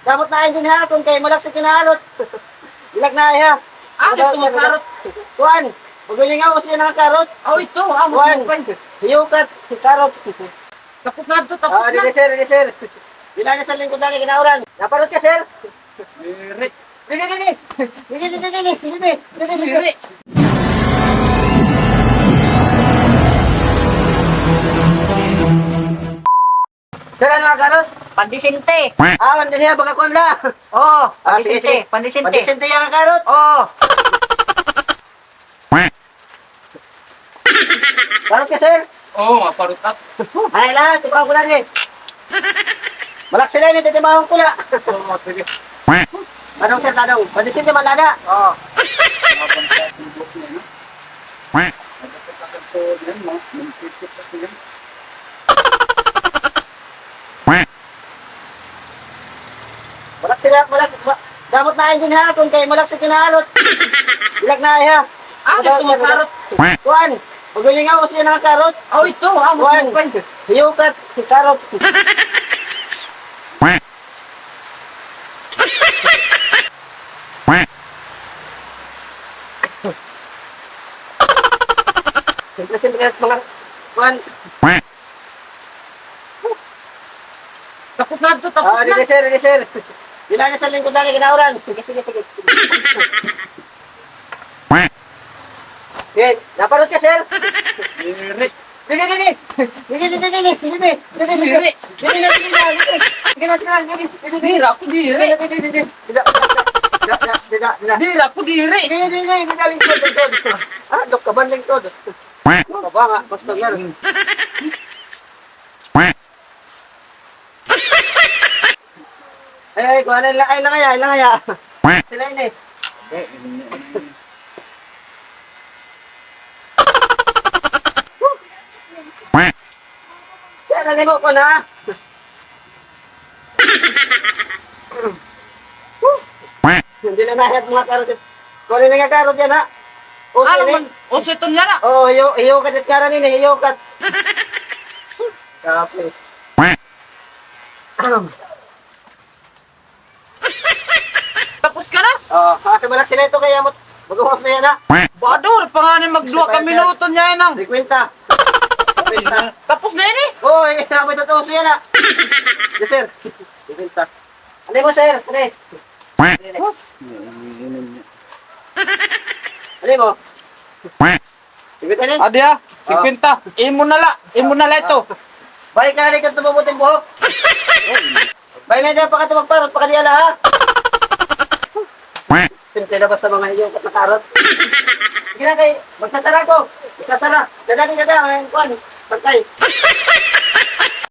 Damot na din ha, kung kayo malak sa kinarot. Ilag na ha. Ito mga karot. Kuan, magaling ako siya ng karot. Ito. Kuan, hiyukat, karot. Tapos na ito, tapos na. Dili sir. Bila na sa lingkod lang kinauran. Naparot ka sir. Diri. Dili. Sir, ano ang karot? Pandisente. Wala niya, baka kuan la. Oo, Sige. pandisente. Pandisente yung karot. Oo. Karot ka sir. Oo, maparutat. Ay lahat, tibaw ko lang eh. Malak sila ni titibawang pula. Oo, sige. Tanong sir, tanong. Pandisente man lada. Oo. Malak. Damot na din ha, kung kayo malak sa kinarot. Ilag na ha. Ito mga karot. Kuan, magaling ako siya ng karot. Ito. Kuan, hiyukat, karot. Siyempre mga kuan. Tapos na ito, tapos na. Dili sir. Bila na sa lingkod lang kinauran. Sige. Sige, naparot ka sir. Diri. Dili. Diri, ako diri. Diri, ako diri. Dok ka ban lingkod. Ba nga, basta yan. Ay, kuha na lang. Ay, lang kaya. Sila yun eh. Siya, nalimo ko na. Hindi na nahat mga karot. Kung ano nga karot yan ha. O, Ano sila man? O, sa ito niya na. Oo, hiyukat at karan nila, hiyukat. Kape. Tapos ka na. Malak sila ito kaya magawa sa yan ha. Bador, panganin magduwa ka minuto niya yan ang. 50. 50. Tapos na yun eh. Oo, may totoo siya na. Yes, sir. 50. Ano mo, sir? Ano mo? 50 na. Adi ha, 50. Imo na la ito. Balik na rin kang tumubuting buhok. Bay, may pa ka tumagparot, pakadiyala ha. Simple labas na mga hiyong na karot. Sige na kayo, magsasara ko. Magsasara. Dadating ka na, kuhan. Pagkay.